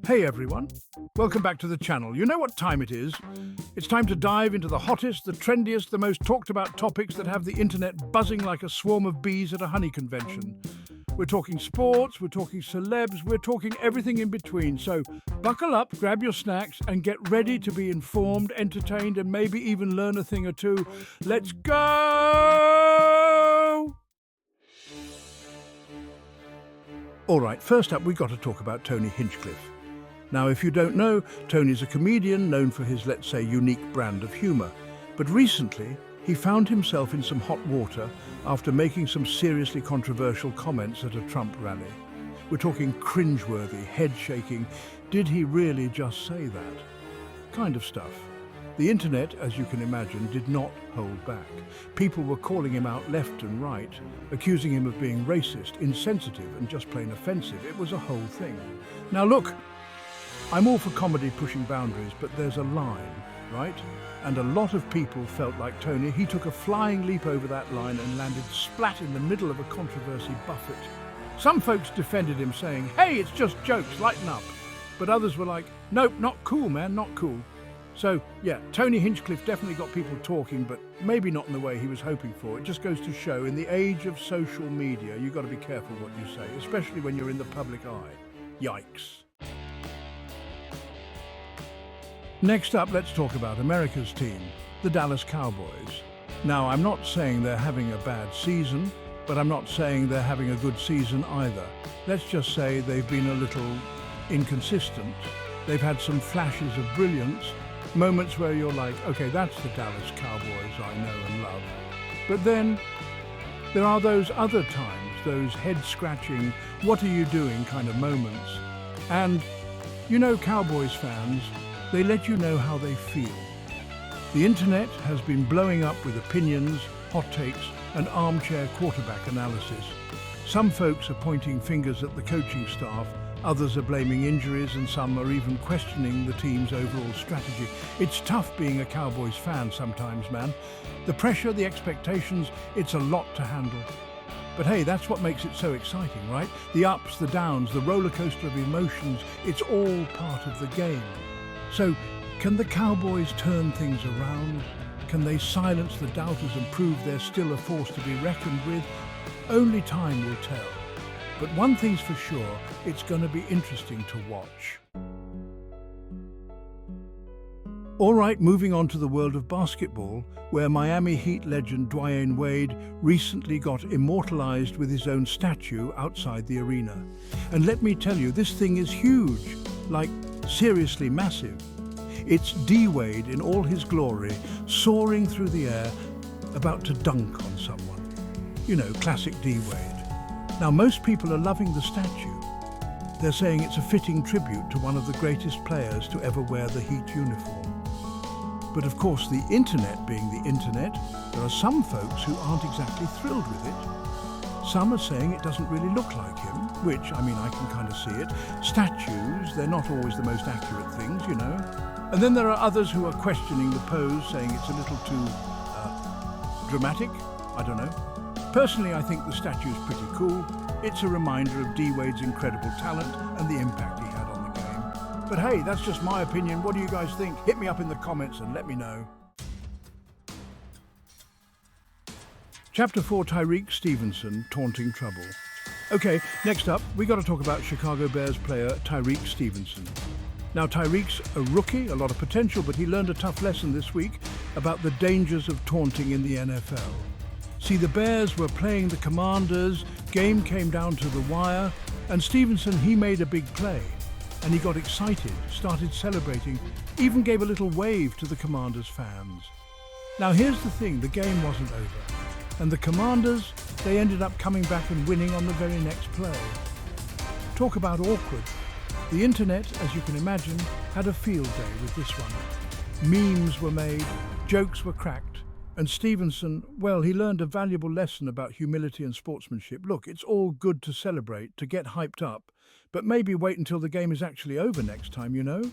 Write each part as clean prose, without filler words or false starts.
Hey everyone, welcome back to the channel. You know what time it is? It's time to dive into the hottest, the trendiest, the most talked about topics that have the internet buzzing like a swarm of bees at a honey convention. We're talking sports, we're talking celebs, we're talking everything in between. So buckle up, grab your snacks and get ready to be informed, entertained and maybe even learn a thing or two. Let's go! All right, first up we've got to talk about Tony Hinchcliffe. Now, if you don't know, Tony's a comedian known for his, let's say, unique brand of humour. But recently, he found himself in some hot water after making some seriously controversial comments at a Trump rally. We're talking cringeworthy, head-shaking, did he really just say that? Kind of stuff. The internet, as you can imagine, did not hold back. People were calling him out left and right, accusing him of being racist, insensitive and just plain offensive. It was a whole thing. Now look, I'm all for comedy pushing boundaries, but there's a line, right? And a lot of people felt like Tony. He took a flying leap over that line and landed splat in the middle of a controversy buffet. Some folks defended him saying, hey, it's just jokes, lighten up. But others were like, nope, not cool, man, not cool. So, yeah, Tony Hinchcliffe definitely got people talking, but maybe not in the way he was hoping for. It just goes to show, in the age of social media, you've got to be careful what you say, especially when you're in the public eye. Yikes. Next up, let's talk about America's team, the Dallas Cowboys. Now, I'm not saying they're having a bad season, but I'm not saying they're having a good season either. Let's just say they've been a little inconsistent. They've had some flashes of brilliance, moments where you're like, okay, that's the Dallas Cowboys I know and love. But then there are those other times, those head-scratching, what are you doing kind of moments. And, you know, Cowboys fans, they let you know how they feel. The internet has been blowing up with opinions, hot takes, and armchair quarterback analysis. Some folks are pointing fingers at the coaching staff, others are blaming injuries, and some are even questioning the team's overall strategy. It's tough being a Cowboys fan sometimes, man. The pressure, the expectations, it's a lot to handle. But hey, that's what makes it so exciting, right? The ups, the downs, the roller coaster of emotions, it's all part of the game. So, can the Cowboys turn things around? Can they silence the doubters and prove they're still a force to be reckoned with? Only time will tell. But one thing's for sure, it's going to be interesting to watch. All right, moving on to the world of basketball, where Miami Heat legend Dwyane Wade recently got immortalized with his own statue outside the arena. And let me tell you, this thing is huge, like seriously massive. It's D-Wade in all his glory, soaring through the air, about to dunk on someone. You know, classic D-Wade. Now, most people are loving the statue. They're saying it's a fitting tribute to one of the greatest players to ever wear the Heat uniform. But of course, the internet being the internet, there are some folks who aren't exactly thrilled with it. Some are saying it doesn't really look like him, which, I mean, I can kind of see it. Statues, they're not always the most accurate things, you know. And then there are others who are questioning the pose, saying it's a little too dramatic. I don't know. Personally, I think the statue's pretty cool. It's a reminder of D-Wade's incredible talent and the impact he had on the game. But hey, that's just my opinion. What do you guys think? Hit me up in the comments and let me know. Chapter 4, Tyreek Stevenson, taunting trouble. Okay, next up, we got to talk about Chicago Bears player Tyreek Stevenson. Now, Tyreek's a rookie, a lot of potential, but he learned a tough lesson this week about the dangers of taunting in the NFL. See, the Bears were playing the Commanders, game came down to the wire, and Stevenson, he made a big play. And he got excited, started celebrating, even gave a little wave to the Commanders fans. Now, here's the thing, the game wasn't over. And the Commanders, they ended up coming back and winning on the very next play. Talk about awkward. The internet, as you can imagine, had a field day with this one. Memes were made, jokes were cracked, and Stevenson, well, he learned a valuable lesson about humility and sportsmanship. Look, it's all good to celebrate, to get hyped up, but maybe wait until the game is actually over next time, you know?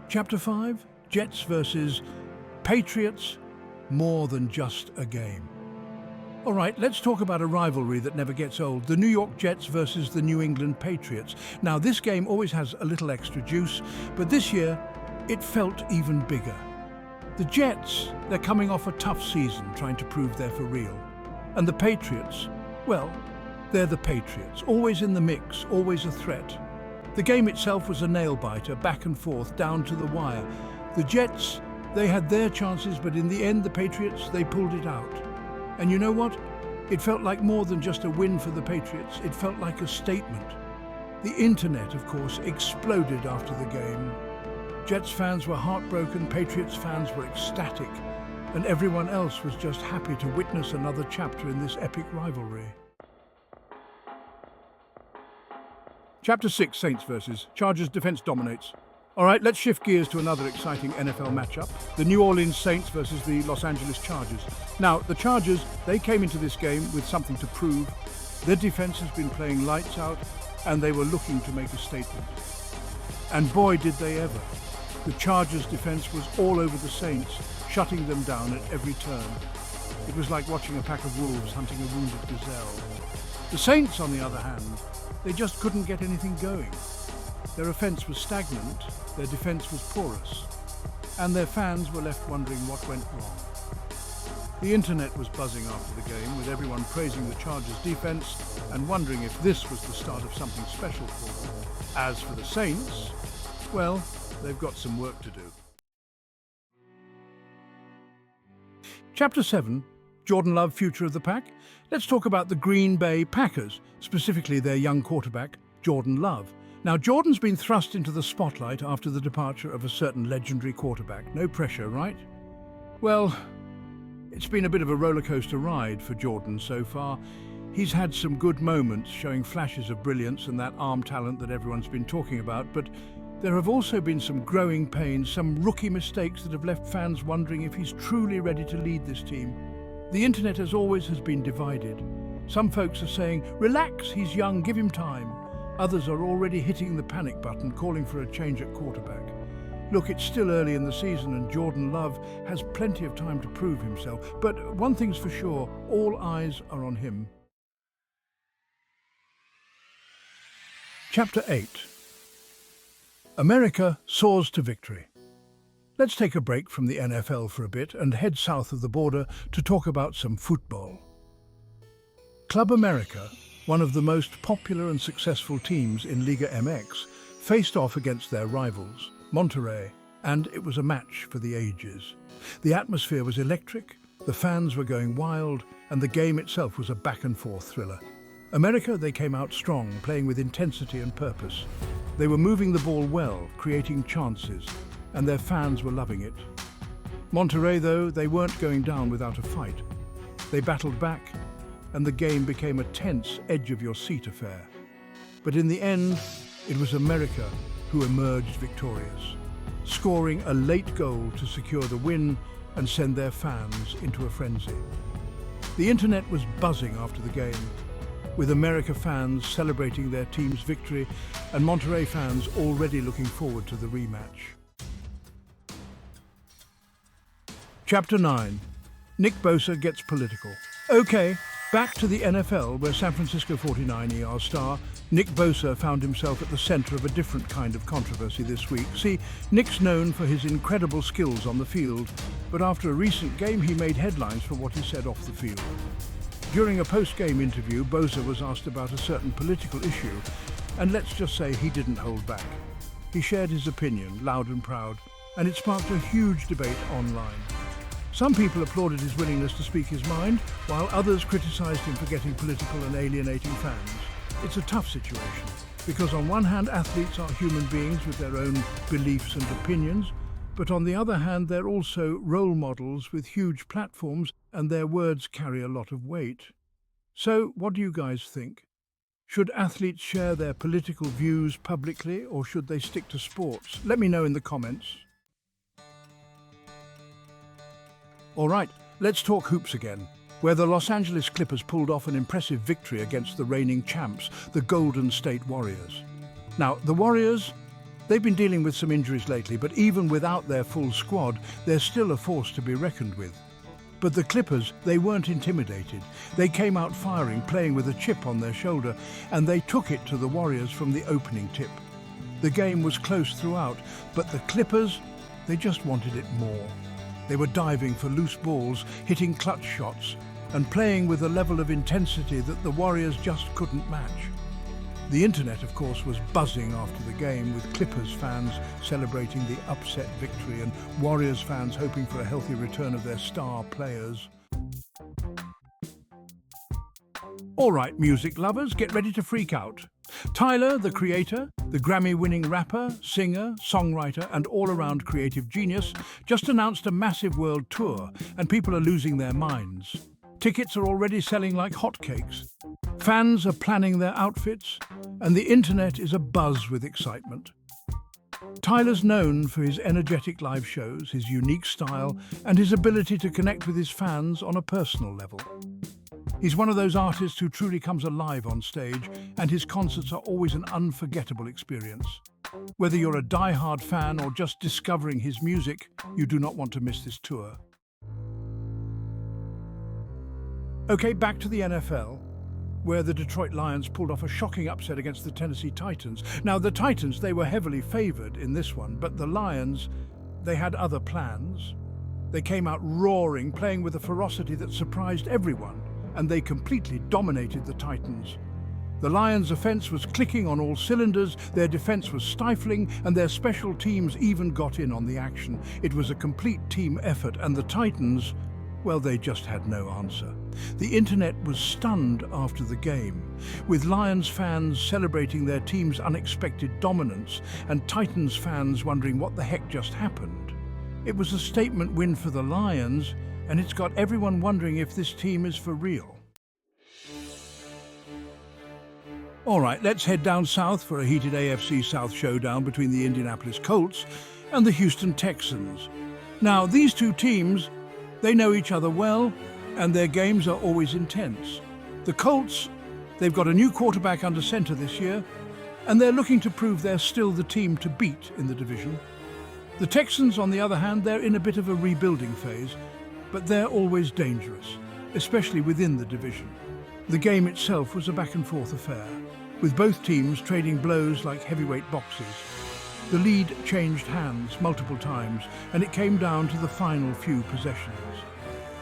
Chapter 5, Jets versus Patriots, more than just a game. All right, let's talk about a rivalry that never gets old, the New York Jets versus the New England Patriots. Now, this game always has a little extra juice, but this year, it felt even bigger. The Jets, they're coming off a tough season trying to prove they're for real. And the Patriots, well, they're the Patriots, always in the mix, always a threat. The game itself was a nail-biter, back and forth, down to the wire. The Jets, they had their chances, but in the end, the Patriots, they pulled it out. And you know what? It felt like more than just a win for the Patriots. It felt like a statement. The internet, of course, exploded after the game. Jets fans were heartbroken, Patriots fans were ecstatic, and everyone else was just happy to witness another chapter in this epic rivalry. Chapter 6, Saints versus Chargers. Defense dominates. All right, let's shift gears to another exciting NFL matchup, the New Orleans Saints versus the Los Angeles Chargers. Now, the Chargers, they came into this game with something to prove. Their defense has been playing lights out, and they were looking to make a statement. And boy, did they ever. The Chargers' defense was all over the Saints, shutting them down at every turn. It was like watching a pack of wolves hunting a wounded gazelle. The Saints, on the other hand, they just couldn't get anything going. Their offense was stagnant, their defense was porous, and their fans were left wondering what went wrong. The internet was buzzing after the game, with everyone praising the Chargers' defense and wondering if this was the start of something special for them. As for the Saints, well, they've got some work to do. Chapter 7, Jordan Love, Future of the Pack. Let's talk about the Green Bay Packers, specifically their young quarterback, Jordan Love. Now, Jordan's been thrust into the spotlight after the departure of a certain legendary quarterback. No pressure, right? Well, it's been a bit of a rollercoaster ride for Jordan so far. He's had some good moments, showing flashes of brilliance and that arm talent that everyone's been talking about, but there have also been some growing pains, some rookie mistakes that have left fans wondering if he's truly ready to lead this team. The internet, as always, has been divided. Some folks are saying, relax, he's young, give him time. Others are already hitting the panic button, calling for a change at quarterback. Look, it's still early in the season and Jordan Love has plenty of time to prove himself. But one thing's for sure, all eyes are on him. Chapter 8. America soars to victory. Let's take a break from the NFL for a bit and head south of the border to talk about some football. Club America, one of the most popular and successful teams in Liga MX, faced off against their rivals, Monterrey, and it was a match for the ages. The atmosphere was electric, the fans were going wild, and the game itself was a back-and-forth thriller. America, they came out strong, playing with intensity and purpose. They were moving the ball well, creating chances, and their fans were loving it. Monterrey, though, they weren't going down without a fight. They battled back, and the game became a tense, edge-of-your-seat affair. But in the end, it was America who emerged victorious, scoring a late goal to secure the win and send their fans into a frenzy. The internet was buzzing after the game, with America fans celebrating their team's victory and Monterrey fans already looking forward to the rematch. Chapter 9. Nick Bosa gets political. Okay, back to the NFL, where San Francisco 49ers star Nick Bosa found himself at the center of a different kind of controversy this week. See, Nick's known for his incredible skills on the field, but after a recent game he made headlines for what he said off the field. During a post-game interview, Bosa was asked about a certain political issue, and let's just say he didn't hold back. He shared his opinion, loud and proud, and it sparked a huge debate online. Some people applauded his willingness to speak his mind, while others criticized him for getting political and alienating fans. It's a tough situation, because on one hand, athletes are human beings with their own beliefs and opinions, but on the other hand, they're also role models with huge platforms, and their words carry a lot of weight. So, what do you guys think? Should athletes share their political views publicly, or should they stick to sports? Let me know in the comments. All right, let's talk hoops again, where the Los Angeles Clippers pulled off an impressive victory against the reigning champs, the Golden State Warriors. Now, the Warriors, they've been dealing with some injuries lately, but even without their full squad, they're still a force to be reckoned with. But the Clippers, they weren't intimidated. They came out firing, playing with a chip on their shoulder, and they took it to the Warriors from the opening tip. The game was close throughout, but the Clippers, they just wanted it more. They were diving for loose balls, hitting clutch shots, and playing with a level of intensity that the Warriors just couldn't match. The internet, of course, was buzzing after the game, with Clippers fans celebrating the upset victory and Warriors fans hoping for a healthy return of their star players. All right, music lovers, get ready to freak out. Tyler, the creator, the Grammy-winning rapper, singer, songwriter, and all-around creative genius, just announced a massive world tour, and people are losing their minds. Tickets are already selling like hotcakes. Fans are planning their outfits, and the internet is abuzz with excitement. Tyler's known for his energetic live shows, his unique style, and his ability to connect with his fans on a personal level. He's one of those artists who truly comes alive on stage, and his concerts are always an unforgettable experience. Whether you're a die-hard fan or just discovering his music, you do not want to miss this tour. Okay, back to the NFL, where the Detroit Lions pulled off a shocking upset against the Tennessee Titans. Now, the Titans, they were heavily favored in this one, but the Lions, they had other plans. They came out roaring, playing with a ferocity that surprised everyone, and they completely dominated the Titans. The Lions' offense was clicking on all cylinders, their defense was stifling, and their special teams even got in on the action. It was a complete team effort, and the Titans, well, they just had no answer. The internet was stunned after the game, with Lions fans celebrating their team's unexpected dominance and Titans fans wondering what the heck just happened. It was a statement win for the Lions, and it's got everyone wondering if this team is for real. All right, let's head down south for a heated AFC South showdown between the Indianapolis Colts and the Houston Texans. Now, these two teams, they know each other well, and their games are always intense. The Colts, they've got a new quarterback under center this year, and they're looking to prove they're still the team to beat in the division. The Texans, on the other hand, they're in a bit of a rebuilding phase, but they're always dangerous, especially within the division. The game itself was a back-and-forth affair, with both teams trading blows like heavyweight boxers. The lead changed hands multiple times, and it came down to the final few possessions.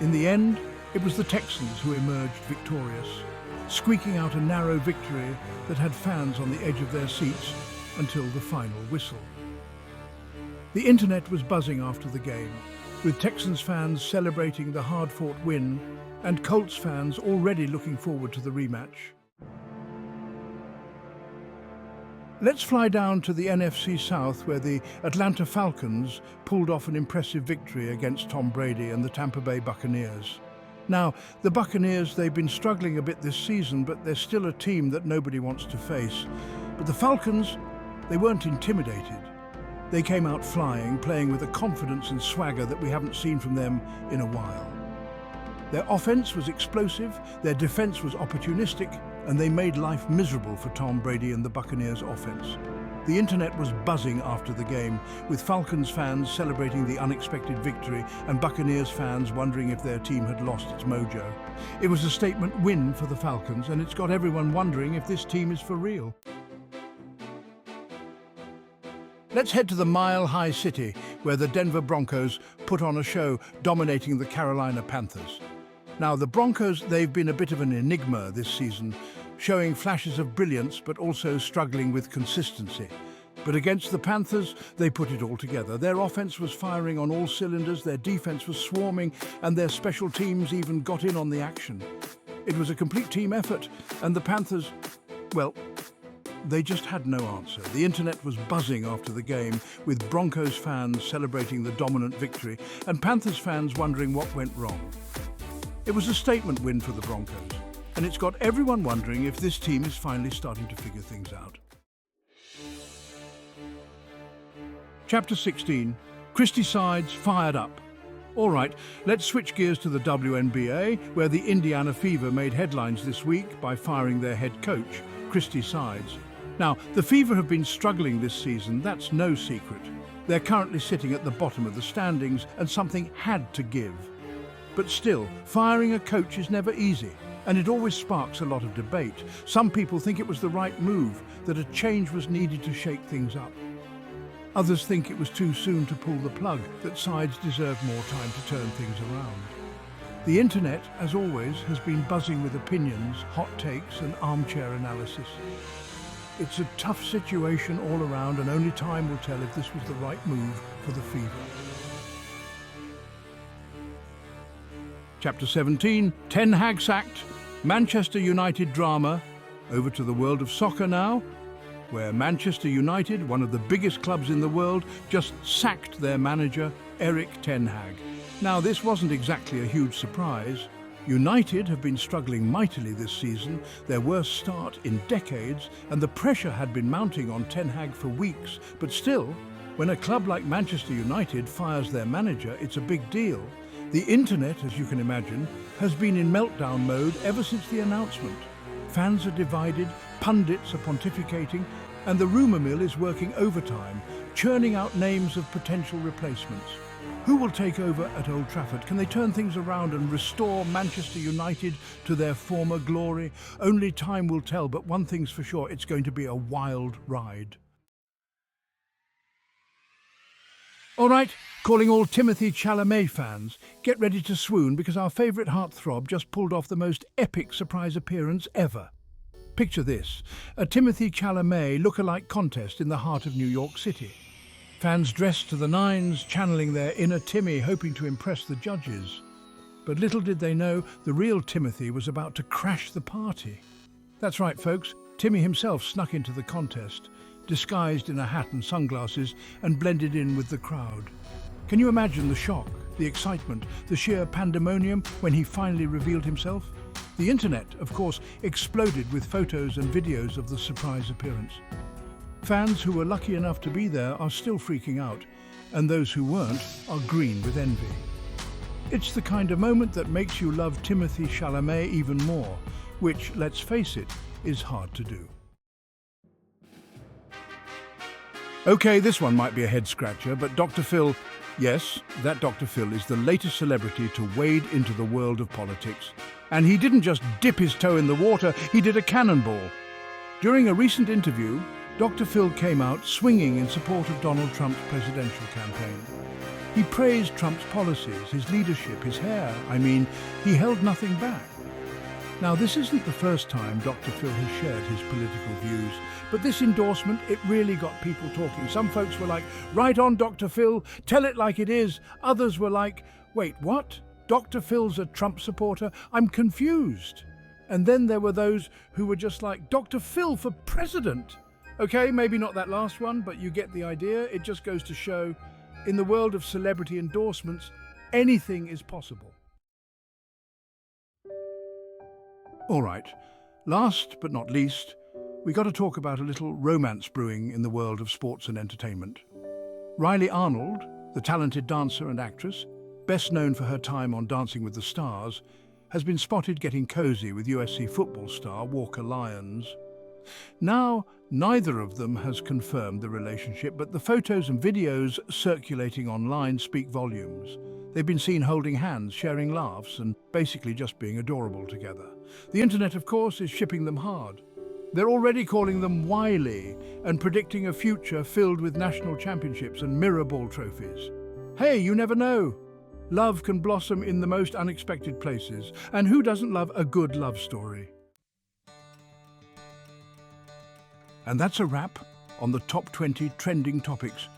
In the end, it was the Texans who emerged victorious, squeaking out a narrow victory that had fans on the edge of their seats until the final whistle. The internet was buzzing after the game, with Texans fans celebrating the hard-fought win and Colts fans already looking forward to the rematch. Let's fly down to the NFC South, where the Atlanta Falcons pulled off an impressive victory against Tom Brady and the Tampa Bay Buccaneers. Now, the Buccaneers, they've been struggling a bit this season, but they're still a team that nobody wants to face. But the Falcons, they weren't intimidated. They came out flying, playing with a confidence and swagger that we haven't seen from them in a while. Their offense was explosive, their defense was opportunistic, and they made life miserable for Tom Brady and the Buccaneers' offense. The internet was buzzing after the game, with Falcons fans celebrating the unexpected victory and Buccaneers fans wondering if their team had lost its mojo. It was a statement win for the Falcons, and it's got everyone wondering if this team is for real. Let's head to the Mile High City, where the Denver Broncos put on a show dominating the Carolina Panthers. Now, the Broncos, they've been a bit of an enigma this season, showing flashes of brilliance but also struggling with consistency. But against the Panthers, they put it all together. Their offense was firing on all cylinders, their defense was swarming, and their special teams even got in on the action. It was a complete team effort, and the Panthers, well, they just had no answer. The internet was buzzing after the game, with Broncos fans celebrating the dominant victory and Panthers fans wondering what went wrong. It was a statement win for the Broncos, and it's got everyone wondering if this team is finally starting to figure things out. Chapter 16, Christie Sides fired up. All right, let's switch gears to the WNBA, where the Indiana Fever made headlines this week by firing their head coach, Christie Sides. Now, the Fever have been struggling this season, that's no secret. They're currently sitting at the bottom of the standings, and something had to give. But still, firing a coach is never easy, and it always sparks a lot of debate. Some people think it was the right move, that a change was needed to shake things up. Others think it was too soon to pull the plug, that sides deserve more time to turn things around. The internet, as always, has been buzzing with opinions, hot takes and armchair analysis. It's a tough situation all around, and only time will tell if this was the right move for the Fever. Chapter 17, Ten Hag sacked, Manchester United drama. Over to the world of soccer now, where Manchester United, one of the biggest clubs in the world, just sacked their manager, Erik ten Hag. Now, this wasn't exactly a huge surprise. United have been struggling mightily this season, their worst start in decades, and the pressure had been mounting on ten Hag for weeks. But still, when a club like Manchester United fires their manager, it's a big deal. The internet, as you can imagine, has been in meltdown mode ever since the announcement. Fans are divided, pundits are pontificating, and the rumour mill is working overtime, churning out names of potential replacements. Who will take over at Old Trafford? Can they turn things around and restore Manchester United to their former glory? Only time will tell, but one thing's for sure, it's going to be a wild ride. All right, calling all Timothée Chalamet fans, get ready to swoon because our favourite heartthrob just pulled off the most epic surprise appearance ever. Picture this, a Timothée Chalamet look-alike contest in the heart of New York City. Fans dressed to the nines, channeling their inner Timmy, hoping to impress the judges. But little did they know, the real Timothy was about to crash the party. That's right, folks, Timmy himself snuck into the contest, disguised in a hat and sunglasses, and blended in with the crowd. Can you imagine the shock, the excitement, the sheer pandemonium when he finally revealed himself? The internet, of course, exploded with photos and videos of the surprise appearance. Fans who were lucky enough to be there are still freaking out, and those who weren't are green with envy. It's the kind of moment that makes you love Timothée Chalamet even more, which, let's face it, is hard to do. Okay, this one might be a head-scratcher, but Dr. Phil, yes, that Dr. Phil is the latest celebrity to wade into the world of politics. And he didn't just dip his toe in the water, he did a cannonball. During a recent interview, Dr. Phil came out swinging in support of Donald Trump's presidential campaign. He praised Trump's policies, his leadership, his hair. I mean, he held nothing back. Now, this isn't the first time Dr. Phil has shared his political views, but this endorsement, it really got people talking. Some folks were like, right on, Dr. Phil, tell it like it is. Others were like, wait, what? Dr. Phil's a Trump supporter? I'm confused. And then there were those who were just like, Dr. Phil for president? Okay, maybe not that last one, but you get the idea. It just goes to show, in the world of celebrity endorsements, anything is possible. All right, last but not least, we got to talk about a little romance brewing in the world of sports and entertainment. Riley Arnold, the talented dancer and actress, best known for her time on Dancing with the Stars, has been spotted getting cozy with USC football star Walker Lyons. Now, neither of them has confirmed the relationship, but the photos and videos circulating online speak volumes. They've been seen holding hands, sharing laughs, and basically just being adorable together. The internet, of course, is shipping them hard. They're already calling them wily and predicting a future filled with national championships and mirror ball trophies. Hey, you never know. Love can blossom in the most unexpected places, and who doesn't love a good love story? And that's a wrap on the top 20 trending topics.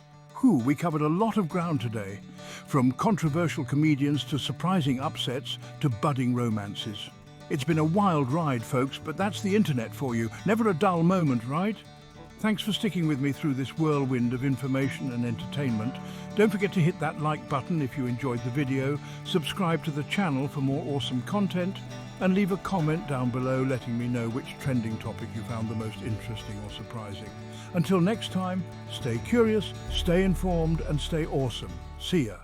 We covered a lot of ground today, from controversial comedians to surprising upsets to budding romances. It's been a wild ride, folks, but that's the internet for you. Never a dull moment, right? Thanks for sticking with me through this whirlwind of information and entertainment. Don't forget to hit that like button if you enjoyed the video, subscribe to the channel for more awesome content, and leave a comment down below letting me know which trending topic you found the most interesting or surprising. Until next time, stay curious, stay informed, and stay awesome. See ya.